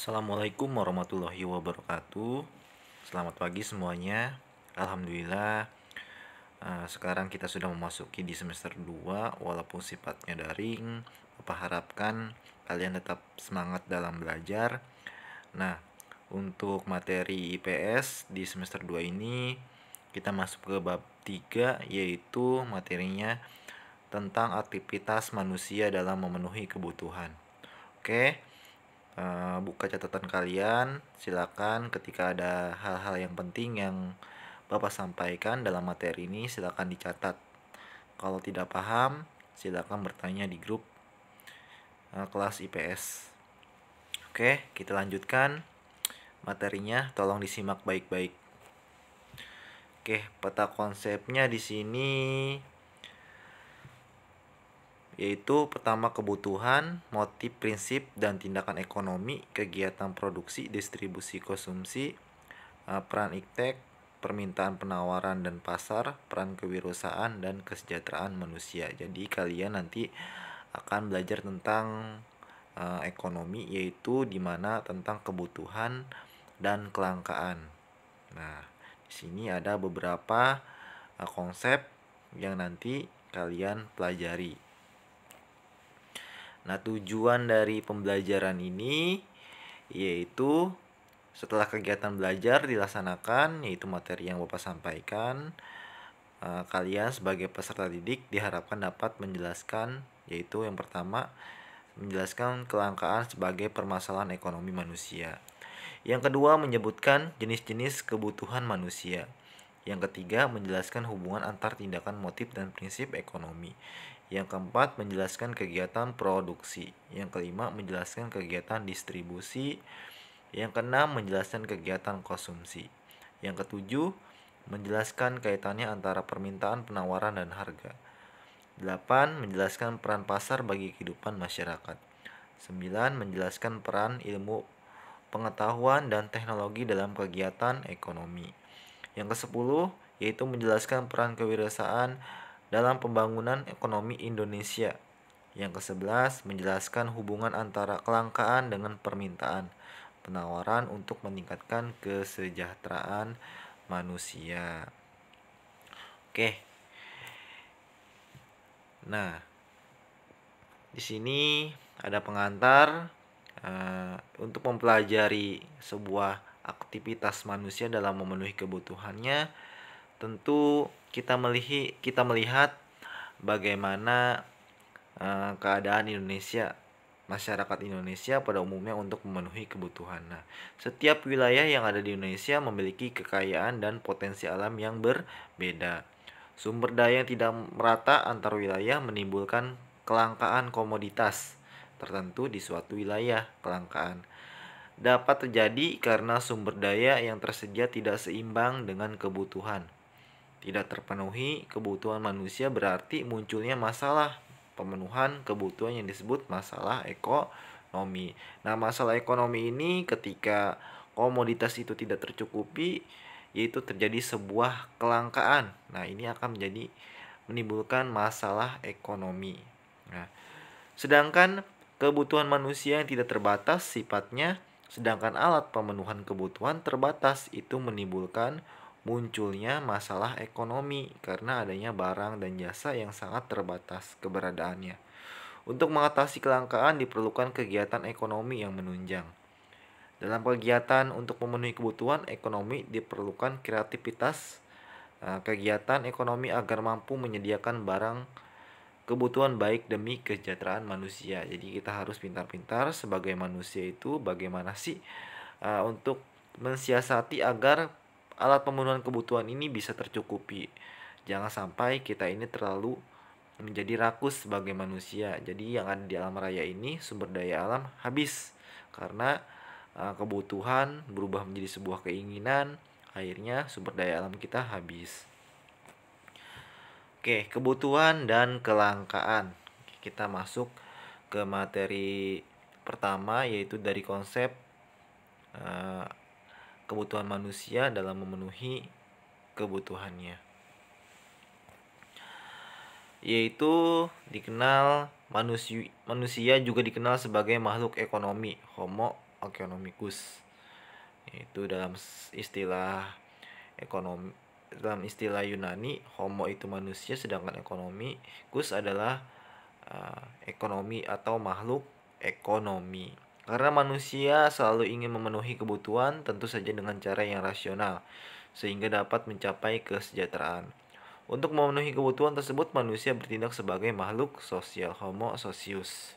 Assalamualaikum warahmatullahi wabarakatuh. Selamat pagi semuanya. Alhamdulillah, sekarang kita sudah memasuki di semester 2, walaupun sifatnya daring. Bapak harapkan kalian tetap semangat dalam belajar. Nah, untuk materi IPS di semester 2 ini kita masuk ke bab 3, yaitu materinya tentang aktivitas manusia dalam memenuhi kebutuhan. Oke. Buka catatan kalian, silakan ketika ada hal-hal yang penting yang Bapak sampaikan dalam materi ini silakan dicatat. Kalau tidak paham, silakan bertanya di grup kelas IPS. Oke, kita lanjutkan materinya, tolong disimak baik-baik. Oke, peta konsepnya di sini yaitu pertama kebutuhan, motif, prinsip, dan tindakan ekonomi, kegiatan produksi, distribusi, konsumsi, peran iptek, permintaan, penawaran, dan pasar, peran kewirausahaan, dan kesejahteraan manusia. Jadi kalian nanti akan belajar tentang ekonomi, yaitu dimana tentang kebutuhan dan kelangkaan. Nah, di sini ada beberapa konsep yang nanti kalian pelajari. Nah, tujuan dari pembelajaran ini yaitu setelah kegiatan belajar dilaksanakan, yaitu materi yang Bapak sampaikan, kalian sebagai peserta didik diharapkan dapat menjelaskan, yaitu yang pertama, menjelaskan kelangkaan sebagai permasalahan ekonomi manusia. Yang kedua, menyebutkan jenis-jenis kebutuhan manusia. Yang ketiga, menjelaskan hubungan antar tindakan, motif, dan prinsip ekonomi. Yang keempat, menjelaskan kegiatan produksi. Yang kelima, menjelaskan kegiatan distribusi. Yang keenam, menjelaskan kegiatan konsumsi. Yang ketujuh, menjelaskan kaitannya antara permintaan, penawaran, dan harga. 8. Menjelaskan peran pasar bagi kehidupan masyarakat. 9. Menjelaskan peran ilmu pengetahuan dan teknologi dalam kegiatan ekonomi. Yang ke-10 yaitu menjelaskan peran kewirausahaan dalam pembangunan ekonomi Indonesia. Yang ke-11 menjelaskan hubungan antara kelangkaan dengan permintaan, penawaran untuk meningkatkan kesejahteraan manusia. Oke. Nah, di sini ada pengantar untuk mempelajari sebuah aktivitas manusia dalam memenuhi kebutuhannya. Tentu kita melihat bagaimana keadaan Indonesia, masyarakat Indonesia pada umumnya untuk memenuhi kebutuhan. Nah, setiap wilayah yang ada di Indonesia memiliki kekayaan dan potensi alam yang berbeda. Sumber daya yang tidak merata antar wilayah menimbulkan kelangkaan komoditas tertentu di suatu wilayah. Kelangkaan dapat terjadi karena sumber daya yang tersedia tidak seimbang dengan kebutuhan. Tidak terpenuhi kebutuhan manusia berarti munculnya masalah pemenuhan kebutuhan yang disebut masalah ekonomi. Nah, masalah ekonomi ini ketika komoditas itu tidak tercukupi, yaitu terjadi sebuah kelangkaan. Nah, ini akan menimbulkan masalah ekonomi. Nah, sedangkan kebutuhan manusia yang tidak terbatas sifatnya, sedangkan alat pemenuhan kebutuhan terbatas, itu menimbulkan munculnya masalah ekonomi karena adanya barang dan jasa yang sangat terbatas keberadaannya. Untuk mengatasi kelangkaan diperlukan kegiatan ekonomi yang menunjang. Dalam kegiatan untuk memenuhi kebutuhan ekonomi diperlukan kreativitas kegiatan ekonomi agar mampu menyediakan barang kebutuhan baik demi kesejahteraan manusia. Jadi kita harus pintar-pintar sebagai manusia itu bagaimana sih untuk mensiasati agar alat pemenuhan kebutuhan ini bisa tercukupi. Jangan sampai kita ini terlalu menjadi rakus sebagai manusia. Jadi yang ada di alam raya ini sumber daya alam habis karena kebutuhan berubah menjadi sebuah keinginan, akhirnya sumber daya alam kita habis. Oke, kebutuhan dan kelangkaan. Kita masuk ke materi pertama yaitu dari konsep kebutuhan manusia dalam memenuhi kebutuhannya. Yaitu dikenal manusia juga dikenal sebagai makhluk ekonomi, Homo economicus. Itu istilah ekonomi, dalam istilah Yunani, homo itu manusia, sedangkan economicus adalah ekonomi atau makhluk ekonomi. Karena manusia selalu ingin memenuhi kebutuhan, tentu saja dengan cara yang rasional, sehingga dapat mencapai kesejahteraan. Untuk memenuhi kebutuhan tersebut, manusia bertindak sebagai makhluk sosial, homo socius.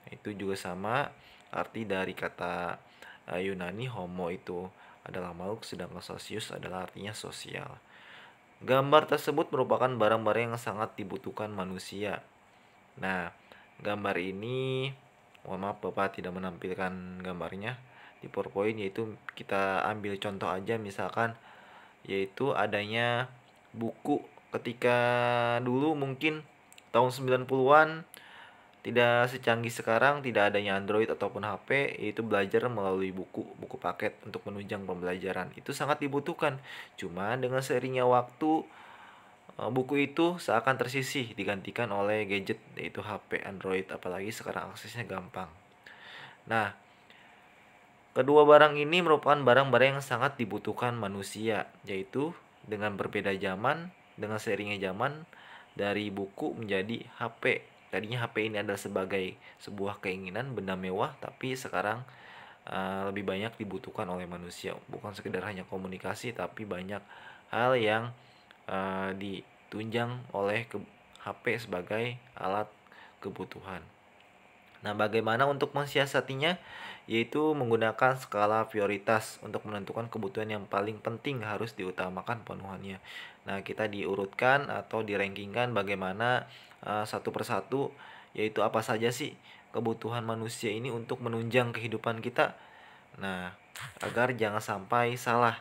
Itu juga sama arti dari kata Yunani, homo itu adalah makhluk, sedangkan socius adalah artinya sosial. Gambar tersebut merupakan barang-barang yang sangat dibutuhkan manusia. Nah, gambar ini, mohon maaf Bapak tidak menampilkan gambarnya di PowerPoint, yaitu kita ambil contoh aja misalkan, yaitu adanya buku ketika dulu mungkin tahun 90-an, tidak secanggih sekarang, tidak adanya Android ataupun HP, yaitu belajar melalui buku paket untuk menunjang pembelajaran. Itu sangat dibutuhkan. Cuma dengan seiringnya waktu, buku itu seakan tersisih digantikan oleh gadget, yaitu HP, Android, apalagi sekarang aksesnya gampang. Nah, kedua barang ini merupakan barang-barang yang sangat dibutuhkan manusia, yaitu dengan berbeda zaman, dengan seiringnya zaman, dari buku menjadi HP. Tadinya HP ini adalah sebagai sebuah keinginan, benda mewah, tapi sekarang lebih banyak dibutuhkan oleh manusia. Bukan sekedar hanya komunikasi, tapi banyak hal yang ditunjang oleh HP sebagai alat kebutuhan. Nah, bagaimana untuk mensiasatinya? Yaitu menggunakan skala prioritas untuk menentukan kebutuhan yang paling penting harus diutamakan pemenuhannya. Nah, kita diurutkan atau dirankingkan bagaimana satu persatu, yaitu apa saja sih kebutuhan manusia ini untuk menunjang kehidupan kita. Nah, agar jangan sampai salah.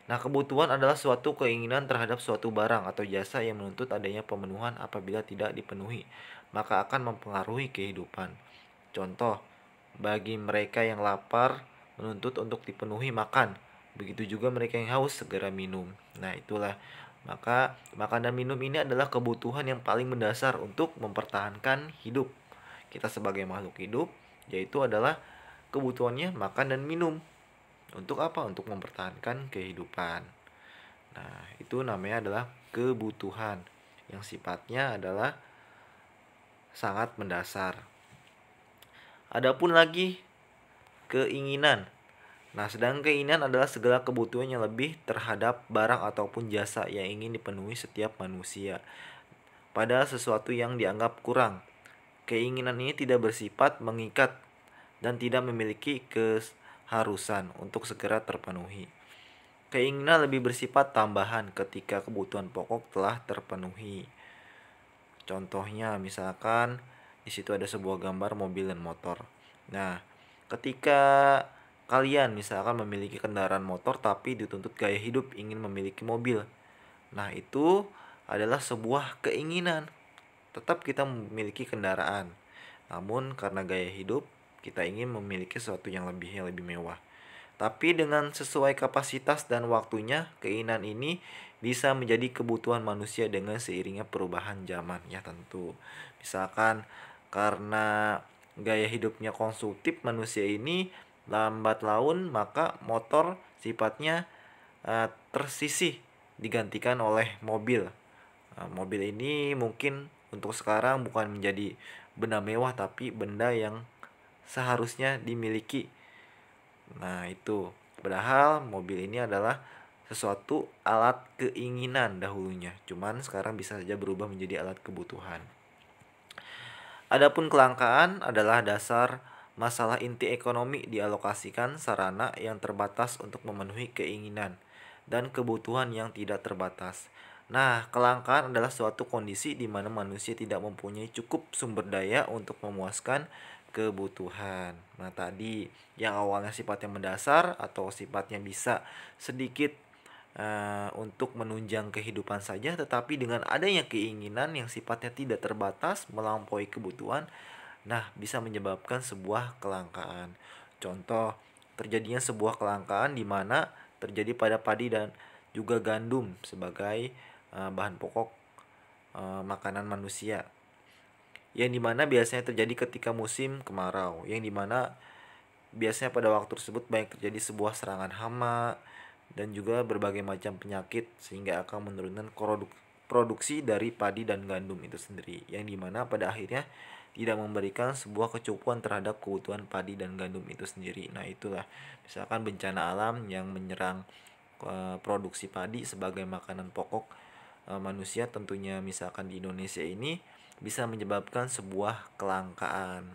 Nah, kebutuhan adalah suatu keinginan terhadap suatu barang atau jasa yang menuntut adanya pemenuhan. Apabila tidak dipenuhi, maka akan mempengaruhi kehidupan. Contoh, bagi mereka yang lapar menuntut untuk dipenuhi makan. Begitu juga mereka yang haus segera minum. Nah, itulah. Maka makan dan minum ini adalah kebutuhan yang paling mendasar untuk mempertahankan hidup. Kita sebagai makhluk hidup, yaitu adalah kebutuhannya makan dan minum. Untuk apa? Untuk mempertahankan kehidupan. Nah, itu namanya adalah kebutuhan yang sifatnya adalah sangat mendasar. Adapun lagi keinginan. Nah, sedangkan keinginan adalah segala kebutuhan yang lebih terhadap barang ataupun jasa yang ingin dipenuhi setiap manusia pada sesuatu yang dianggap kurang. Keinginan ini tidak bersifat mengikat dan tidak memiliki keharusan untuk segera terpenuhi. Keinginan lebih bersifat tambahan ketika kebutuhan pokok telah terpenuhi. Contohnya misalkan di situ ada sebuah gambar mobil dan motor. Nah, ketika kalian misalkan memiliki kendaraan motor tapi dituntut gaya hidup ingin memiliki mobil. Nah, itu adalah sebuah keinginan. Tetap kita memiliki kendaraan. Namun karena gaya hidup kita ingin memiliki sesuatu yang lebih mewah. Tapi dengan sesuai kapasitas dan waktunya, keinginan ini bisa menjadi kebutuhan manusia dengan seiringnya perubahan zaman, ya tentu. Misalkan karena gaya hidupnya konsumtif manusia ini lambat laun, maka motor sifatnya tersisih digantikan oleh mobil. Mobil ini mungkin untuk sekarang bukan menjadi benda mewah tapi benda yang seharusnya dimiliki. Nah, itu. Padahal mobil ini adalah sesuatu alat keinginan dahulunya. Cuman sekarang bisa saja berubah menjadi alat kebutuhan. Adapun kelangkaan adalah dasar masalah inti ekonomi, dialokasikan sarana yang terbatas untuk memenuhi keinginan dan kebutuhan yang tidak terbatas. Nah, kelangkaan adalah suatu kondisi di mana manusia tidak mempunyai cukup sumber daya untuk memuaskan kebutuhan. Nah, tadi yang awalnya sifatnya mendasar atau sifatnya bisa sedikit untuk menunjang kehidupan saja, tetapi dengan adanya keinginan yang sifatnya tidak terbatas melampaui kebutuhan, nah bisa menyebabkan sebuah kelangkaan. Contoh, terjadinya sebuah kelangkaan di mana terjadi pada padi dan juga gandum sebagai bahan pokok makanan manusia, yang dimana biasanya terjadi ketika musim kemarau, yang dimana biasanya pada waktu tersebut banyak terjadi sebuah serangan hama dan juga berbagai macam penyakit sehingga akan menurunkan produksi dari padi dan gandum itu sendiri, yang dimana pada akhirnya tidak memberikan sebuah kecukupan terhadap kebutuhan padi dan gandum itu sendiri. Nah itulah misalkan bencana alam yang menyerang produksi padi sebagai makanan pokok manusia, tentunya misalkan di Indonesia ini bisa menyebabkan sebuah kelangkaan.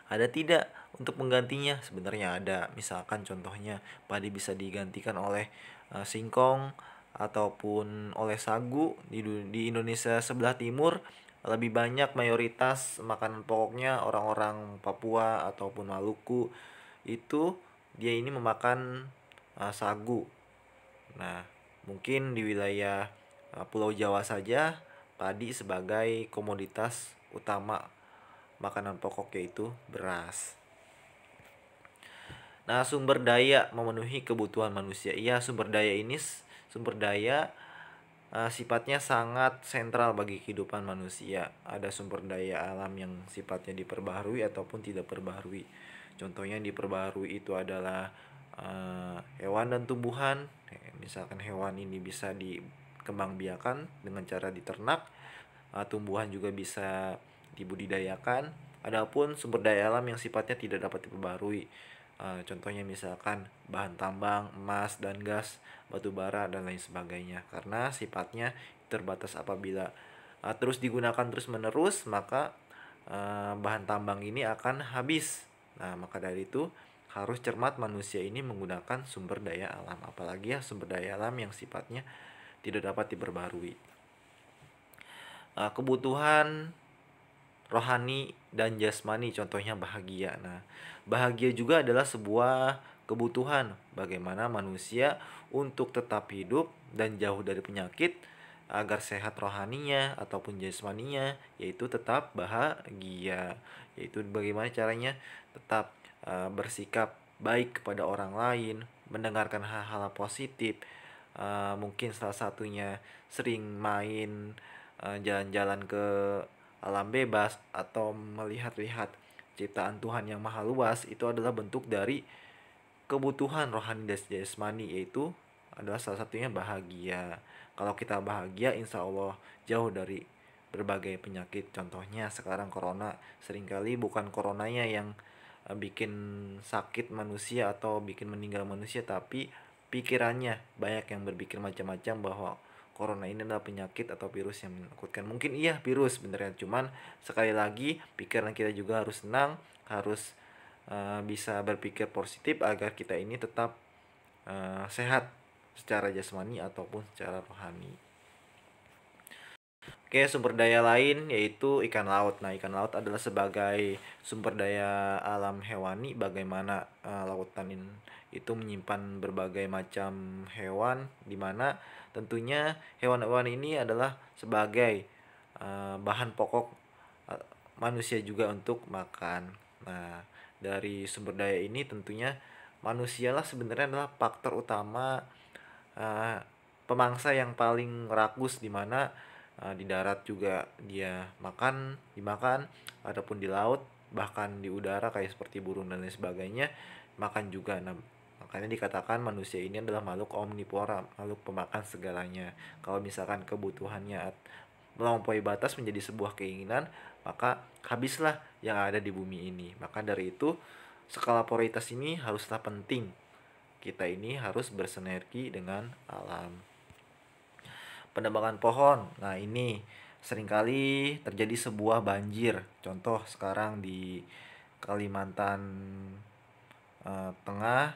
Ada tidak untuk menggantinya? Sebenarnya ada. Misalkan contohnya padi bisa digantikan oleh singkong ataupun oleh sagu. Di Indonesia sebelah timur lebih banyak mayoritas makanan pokoknya orang-orang Papua ataupun Maluku itu dia ini memakan sagu. Nah, mungkin di wilayah Pulau Jawa saja padi sebagai komoditas utama makanan pokok yaitu beras. Nah, sumber daya memenuhi kebutuhan manusia. Iya, sumber daya sifatnya sangat sentral bagi kehidupan manusia. Ada sumber daya alam yang sifatnya diperbaharui ataupun tidak perbaharui. Contohnya yang diperbaharui itu adalah hewan dan tumbuhan. Misalkan hewan ini bisa dikembangbiakan dengan cara diternak, tumbuhan juga bisa dibudidayakan. Adapun sumber daya alam yang sifatnya tidak dapat diperbarui, contohnya misalkan bahan tambang, emas dan gas, batu bara dan lain sebagainya. Karena sifatnya terbatas, apabila terus digunakan terus menerus maka bahan tambang ini akan habis. Nah, maka dari itu harus cermat manusia ini menggunakan sumber daya alam, apalagi ya sumber daya alam yang sifatnya tidak dapat diperbarui. Kebutuhan rohani dan jasmani, contohnya bahagia. Nah, bahagia juga adalah sebuah kebutuhan bagaimana manusia untuk tetap hidup dan jauh dari penyakit agar sehat rohaninya ataupun jasmaninya, yaitu tetap bahagia. Yaitu bagaimana caranya tetap bersikap baik kepada orang lain, mendengarkan hal-hal positif. Mungkin salah satunya sering main jalan-jalan ke alam bebas atau melihat-lihat ciptaan Tuhan yang maha luas. Itu adalah bentuk dari kebutuhan rohani dan jasmani, yaitu adalah salah satunya bahagia. Kalau kita bahagia, insya Allah jauh dari berbagai penyakit. Contohnya sekarang corona, seringkali bukan coronanya yang bikin sakit manusia atau bikin meninggal manusia, tapi pikirannya. Banyak yang berpikir macam-macam bahwa corona ini adalah penyakit atau virus yang menakutkan. Mungkin iya virus beneran, cuman sekali lagi pikiran kita juga harus tenang, harus bisa berpikir positif agar kita ini tetap sehat secara jasmani ataupun secara rohani. Oke, sumber daya lain yaitu ikan laut. Nah, ikan laut adalah sebagai sumber daya alam hewani, bagaimana lautan itu menyimpan berbagai macam hewan, di mana tentunya hewan-hewan ini adalah sebagai bahan pokok manusia juga untuk makan. Nah, dari sumber daya ini tentunya manusialah sebenarnya adalah faktor utama pemangsa yang paling rakus, di mana di darat juga dia dimakan, ataupun di laut, bahkan di udara kayak seperti burung dan lain sebagainya makan juga. Nah, makanya dikatakan manusia ini adalah makhluk omnivora, makhluk pemakan segalanya. Kalau misalkan kebutuhannya melampaui batas menjadi sebuah keinginan, maka habislah yang ada di bumi ini. Maka dari itu skala prioritas ini haruslah penting. Kita ini harus bersinergi dengan alam. Penebangan pohon. Nah, ini seringkali terjadi sebuah banjir. Contoh sekarang di Kalimantan Tengah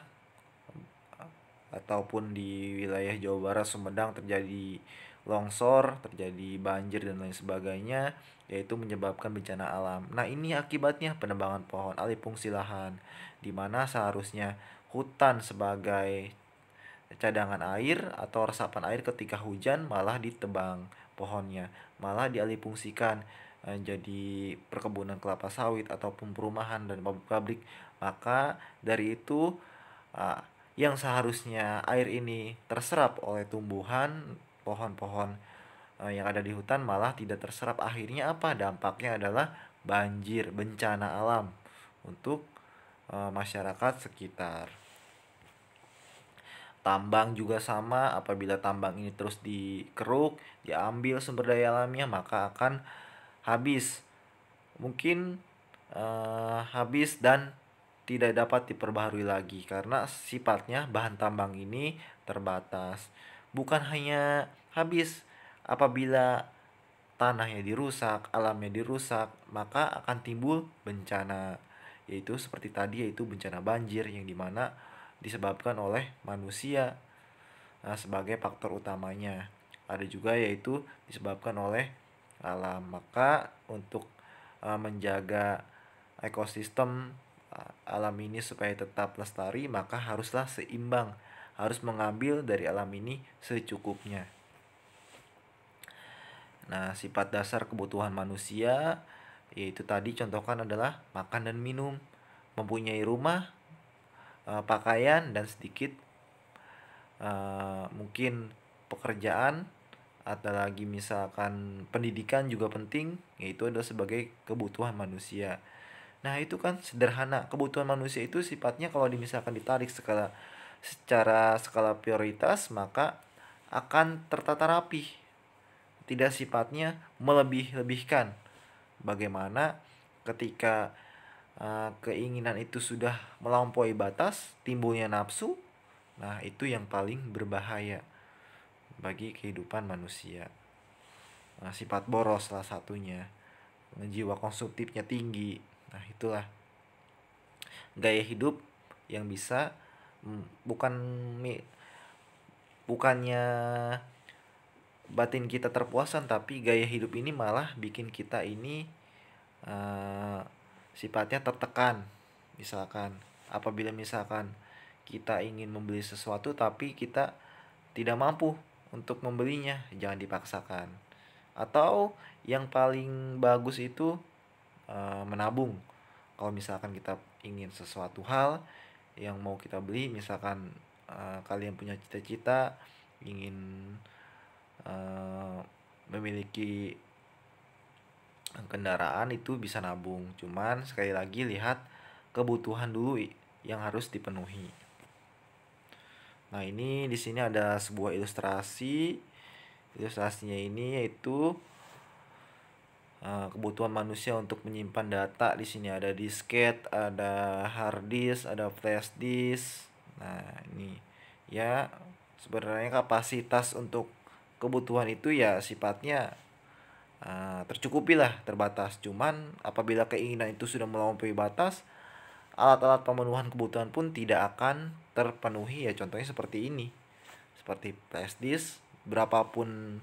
ataupun di wilayah Jawa Barat, Sumedang terjadi longsor, terjadi banjir dan lain sebagainya, yaitu menyebabkan bencana alam. Nah, ini akibatnya penebangan pohon, alih fungsi lahan, di mana seharusnya hutan sebagai cadangan air atau resapan air ketika hujan malah ditebang pohonnya, malah dialihfungsikan jadi perkebunan kelapa sawit ataupun perumahan dan pabrik. Maka dari itu yang seharusnya air ini terserap oleh tumbuhan, pohon-pohon yang ada di hutan malah tidak terserap. Akhirnya apa? Dampaknya adalah banjir, bencana alam untuk masyarakat sekitar. Tambang juga sama, apabila tambang ini terus dikeruk, diambil sumber daya alamnya, maka akan habis. Mungkin habis dan tidak dapat diperbaharui lagi karena sifatnya bahan tambang ini terbatas. Bukan hanya habis, apabila tanahnya dirusak, alamnya dirusak, maka akan timbul bencana. Yaitu seperti tadi, yaitu bencana banjir yang dimana disebabkan oleh manusia. Nah, sebagai faktor utamanya. Ada juga yaitu disebabkan oleh alam. Maka untuk menjaga ekosistem alam ini supaya tetap lestari, maka haruslah seimbang. Harus mengambil dari alam ini secukupnya. Nah, sifat dasar kebutuhan manusia yaitu tadi contohkan adalah makan dan minum, mempunyai rumah, pakaian, dan sedikit mungkin pekerjaan, atau lagi misalkan pendidikan juga penting, yaitu adalah sebagai kebutuhan manusia. Nah, itu kan sederhana. Kebutuhan manusia itu sifatnya kalau misalkan ditarik secara skala prioritas, maka akan tertata rapi. Tidak sifatnya melebih-lebihkan. Bagaimana ketika keinginan itu sudah melampaui batas, timbulnya nafsu. Nah, itu yang paling berbahaya bagi kehidupan manusia. Nah, sifat boros salah satunya. Jiwa konsumtifnya tinggi. Nah, itulah gaya hidup yang bisa bukannya batin kita terpuaskan, tapi gaya hidup ini malah bikin kita ini sifatnya tertekan. Misalkan apabila misalkan kita ingin membeli sesuatu tapi kita tidak mampu untuk membelinya, jangan dipaksakan. Atau yang paling bagus itu menabung. Kalau misalkan kita ingin sesuatu hal yang mau kita beli, misalkan kalian punya cita-cita ingin memiliki kendaraan, itu bisa nabung. Cuman sekali lagi lihat kebutuhan dulu yang harus dipenuhi. Nah, ini di sini ada sebuah ilustrasi. Ilustrasinya ini yaitu kebutuhan manusia untuk menyimpan data. Di sini ada disket, ada hard disk, ada flash disk. Nah, ini ya sebenarnya kapasitas untuk kebutuhan itu ya sifatnya tercukupi lah, terbatas. Cuman apabila keinginan itu sudah melampaui batas, alat-alat pemenuhan kebutuhan pun tidak akan terpenuhi ya. Contohnya seperti ini, seperti flash disk, berapapun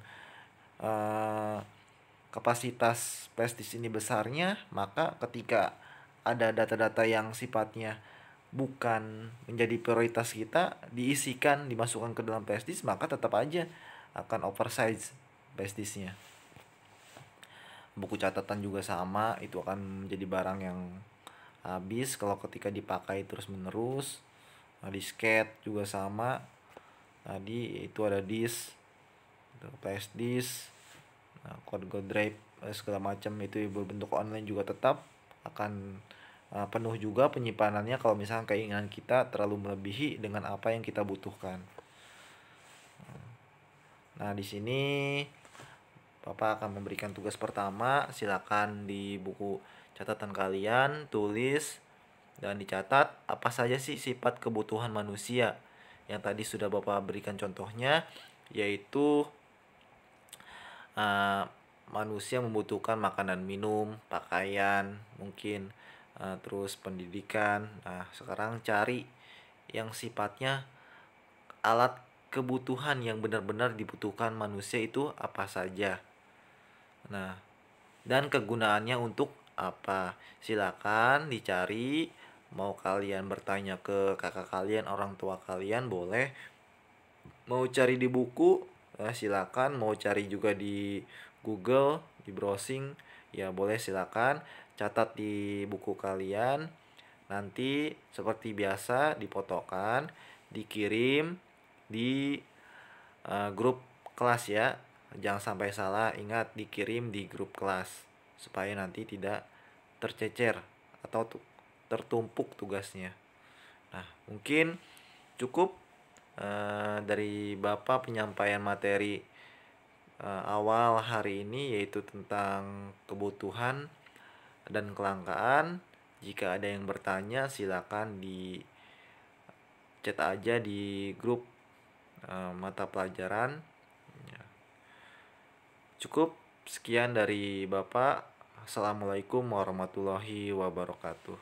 kapasitas flash disk ini besarnya, maka ketika ada data-data yang sifatnya bukan menjadi prioritas kita diisikan, dimasukkan ke dalam flash disk, maka tetap aja akan oversize flash disknya. Buku catatan juga sama, itu akan menjadi barang yang habis kalau ketika dipakai terus menerus. Nah, disket juga sama, tadi itu ada disk, flash disk, code drive, segala macam itu berbentuk online juga tetap akan penuh juga penyimpanannya kalau misalnya keinginan kita terlalu melebihi dengan apa yang kita butuhkan. Nah, di sini Bapak akan memberikan tugas pertama. Silakan di buku catatan kalian tulis dan dicatat apa saja sih sifat kebutuhan manusia yang tadi sudah Bapak berikan contohnya, yaitu manusia membutuhkan makanan, minum, pakaian, mungkin terus pendidikan. Nah, sekarang cari yang sifatnya alat kebutuhan yang benar-benar dibutuhkan manusia itu apa saja. Nah, dan kegunaannya untuk apa? Silakan dicari. Mau kalian bertanya ke kakak kalian, orang tua kalian, boleh. Mau cari di buku, silakan. Mau cari juga di Google, di browsing, ya boleh, silakan. Catat di buku kalian. Nanti seperti biasa difotokan, dikirim di grup kelas ya. Jangan sampai salah, ingat dikirim di grup kelas supaya nanti tidak tercecer atau tertumpuk tugasnya. Nah, mungkin cukup dari Bapak penyampaian materi awal hari ini, yaitu tentang kebutuhan dan kelangkaan. Jika ada yang bertanya, silakan di chat aja di grup mata pelajaran. Ya. Cukup sekian dari Bapak. Assalamualaikum warahmatullahi wabarakatuh.